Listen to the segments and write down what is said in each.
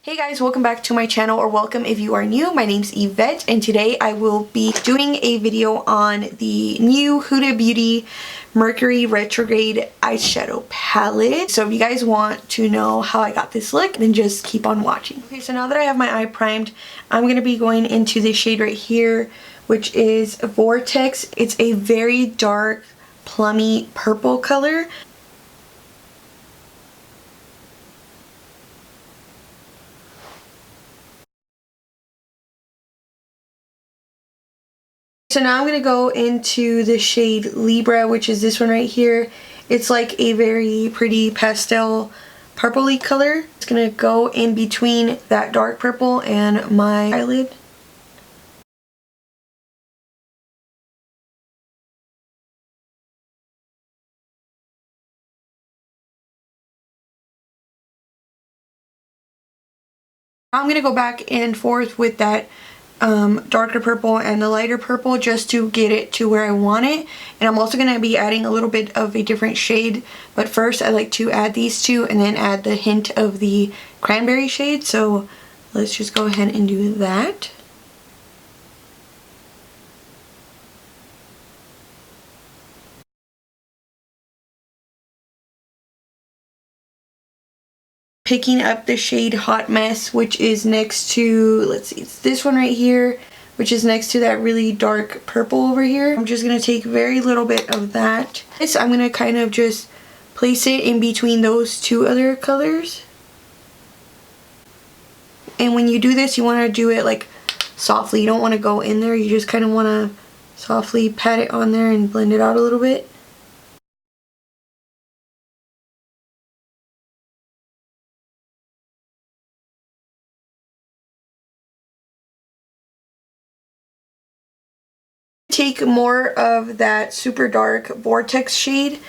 Hey guys, welcome back to my channel, or welcome if you are new. My name's Yvette, and today I will be doing a video on the new Huda Beauty Mercury Retrograde eyeshadow palette. So if you guys want to know how I got this look, then just keep on watching. Okay, so now that I have my eye primed, I'm going to be going into this shade right here, which is Vortex. It's a very dark, plummy purple color. So now I'm going to go into the shade Libra, which is this one right here. It's like a very pretty pastel purpley color. It's going to go in between that dark purple and my eyelid. I'm going to go back and forth with that darker purple and the lighter purple just to get it to where I want it. And I'm also going to be adding a little bit of a different shade, but first I like to add these two and then add the hint of the cranberry shade. So let's just go ahead and do that. Picking up the shade Hot Mess, which is next to, let's see, it's this one right here, which is next to that really dark purple over here. I'm just going to take very little bit of that. I'm going to kind of just place it in between those two other colors. And when you do this, you want to do it like softly. You don't want to go in there. You just kind of want to softly pat it on there and blend it out a little bit. Take more of that super dark Vortex shade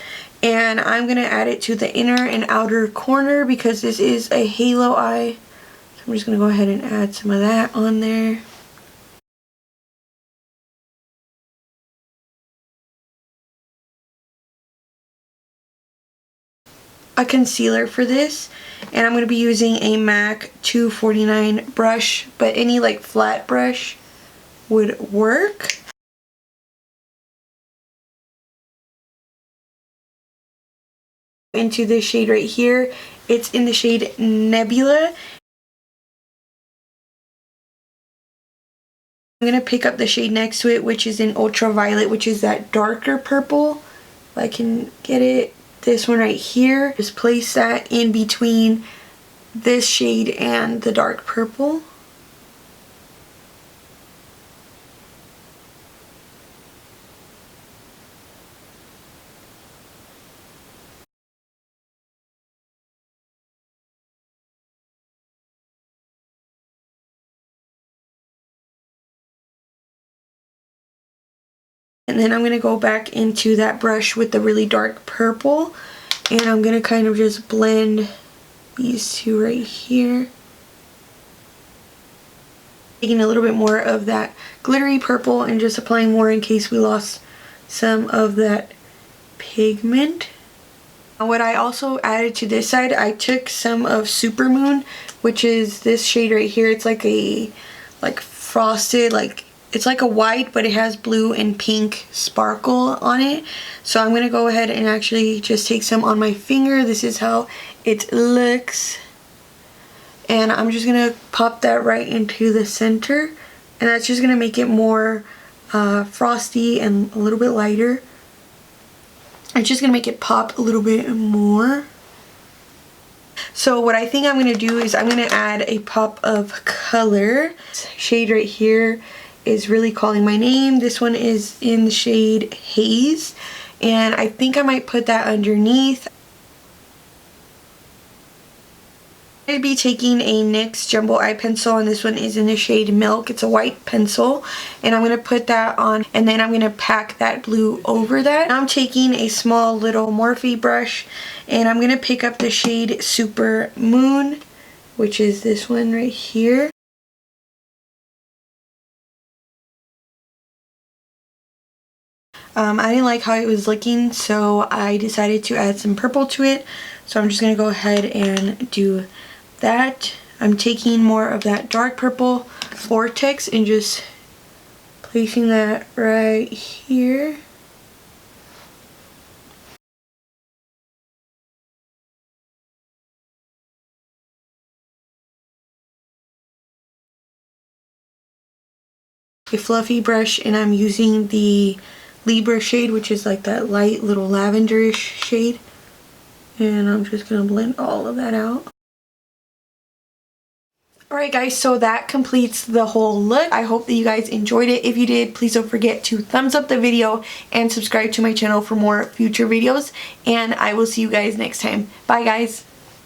and I'm going to add it to the inner and outer corner because this is a halo eye. So I'm just going to go ahead and add some of that on there. A concealer for this, and I'm going to be using a MAC 249 brush, but any like flat brush would work. Into this shade right here. It's in the shade Nebula. I'm going to pick up the shade next to it, which is in Ultraviolet, which is that darker purple. If I can get it, this one right here. Just place that in between this shade and the dark purple. And then I'm going to go back into that brush with the really dark purple. And I'm going to kind of just blend these two right here. Taking a little bit more of that glittery purple and just applying more in case we lost some of that pigment. What I also added to this side, I took some of Supermoon, which is this shade right here. It's like a frosted, it's like a white, but it has blue and pink sparkle on it. So I'm going to go ahead and actually just take some on my finger. This is how it looks. And I'm just going to pop that right into the center. And that's just going to make it more frosty and a little bit lighter. It's just going to make it pop a little bit more. So what I think I'm going to do is I'm going to add a pop of color. This shade right here is Really Calling My Name. This one is in the shade Haze, and I think I might put that underneath. I'm going to be taking a NYX Jumbo Eye Pencil, and this one is in the shade Milk. It's a white pencil, and I'm going to put that on, and then I'm going to pack that blue over that. Now I'm taking a small little Morphe brush, and I'm going to pick up the shade Super Moon, which is this one right here. I didn't like how it was looking, so I decided to add some purple to it. So I'm just going to go ahead and do that. I'm taking more of that dark purple Vortex and just placing that right here. A fluffy brush, and I'm using the Libra shade, which is like that light little lavenderish shade, and I'm just gonna blend all of that out. Alright guys, so that completes the whole look. I hope that you guys enjoyed it. If you did, please don't forget to thumbs up the video and subscribe to my channel for more future videos, and I will see you guys next time. Bye guys!